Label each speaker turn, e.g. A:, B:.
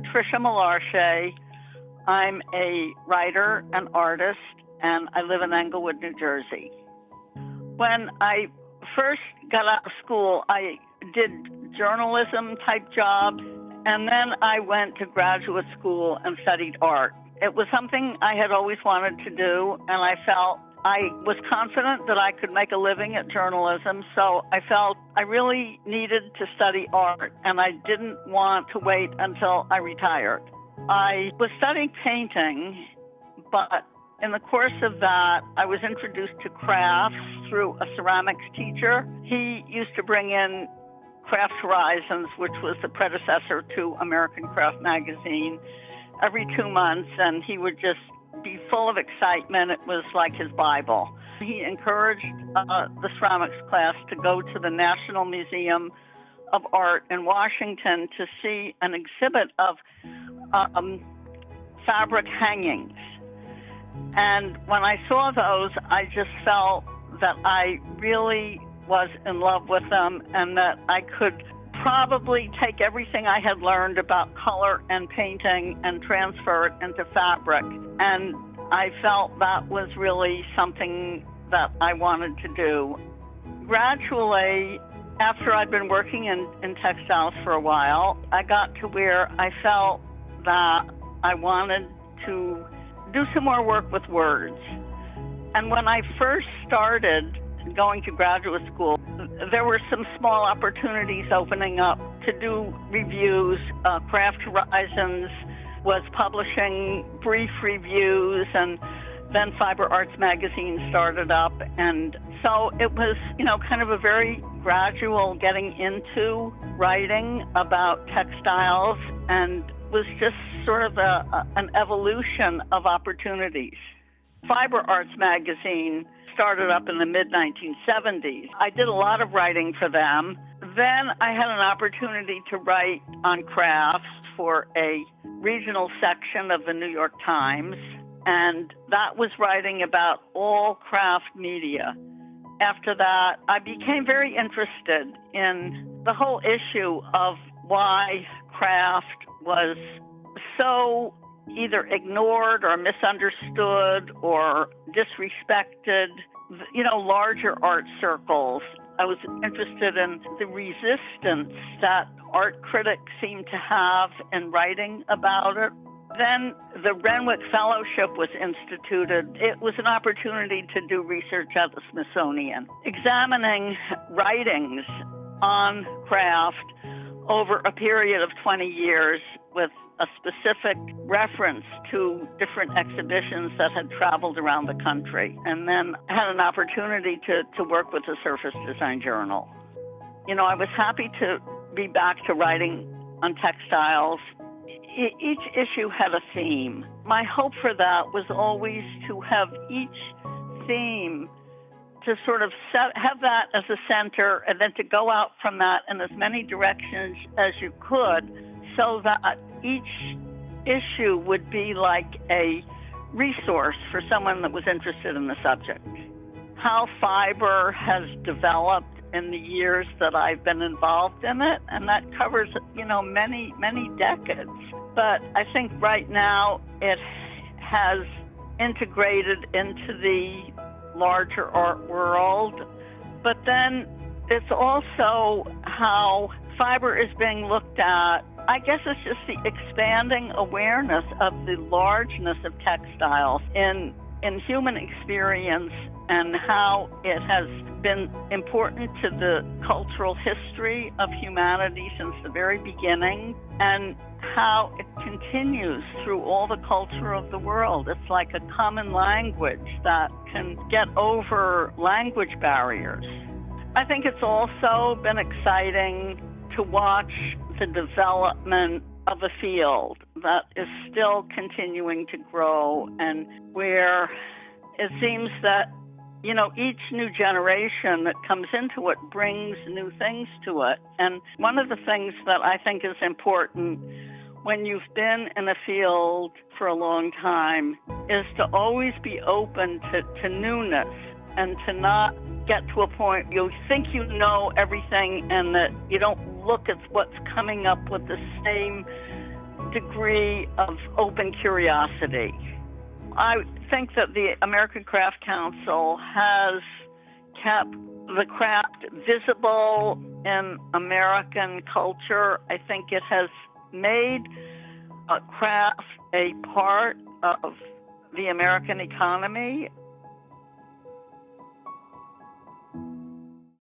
A: Patricia Malarcher. I'm a writer and artist, and I live in Englewood, New Jersey. When I first got out of school, I did journalism type jobs, and then I went to graduate school and studied art. It was something I had always wanted to do, and I felt I was confident that I could make a living at journalism, so I felt I really needed to study art, and I didn't want to wait until I retired. I was studying painting, but in the course of that, I was introduced to crafts through a ceramics teacher. He used to bring in Craft Horizons, which was the predecessor to American Craft Magazine, every 2 months, and he would just be full of excitement. It was like his Bible. He encouraged the ceramics class to go to the National Museum of Art in Washington to see an exhibit of fabric hangings. And when I saw those, I just felt that I really was in love with them and that I could probably take everything I had learned about color and painting and transfer it into fabric. And I felt that was really something that I wanted to do. Gradually, after I'd been working in textiles for a while, I got to where I felt that I wanted to do some more work with words. And when I first started going to graduate school, there were some small opportunities opening up to do reviews. Craft Horizons was publishing brief reviews, and then Fiber Arts Magazine started up. And so it was, kind of a very gradual getting into writing about textiles, and was just sort of an evolution of opportunities. Fiber Arts Magazine started up in the mid-1970s. I did a lot of writing for them. Then I had an opportunity to write on crafts for a regional section of the New York Times, and that was writing about all craft media. After that, I became very interested in the whole issue of why craft was so either ignored or misunderstood or disrespected, larger art circles. I was interested in the resistance that art critics seemed to have in writing about it. Then the Renwick Fellowship was instituted. It was an opportunity to do research at the Smithsonian, examining writings on craft over a period of 20 years with a specific reference to different exhibitions that had traveled around the country. And then I had an opportunity to work with the Surface Design Journal. I was happy to be back to writing on textiles. Each issue had a theme. My hope for that was always to have each theme to sort of have that as a center, and then to go out from that in as many directions as you could, so that each issue would be like a resource for someone that was interested in the subject. How fiber has developed in the years that I've been involved in it, and that covers, many, many decades. But I think right now it has integrated into the larger art world. But then it's also how fiber is being looked at. I guess it's just the expanding awareness of the largeness of textiles in human experience, and how it has been important to the cultural history of humanity since the very beginning, and how it continues through all the culture of the world. It's like a common language that can get over language barriers. I think it's also been exciting to watch the development of a field that is still continuing to grow, and where it seems that, each new generation that comes into it brings new things to it. And one of the things that I think is important when you've been in a field for a long time is to always be open to newness, and to not get to a point you think you know everything, and that you don't look at what's coming up with the same degree of open curiosity. I think that the American Craft Council has kept the craft visible in American culture. I think it has made craft a part of the American economy.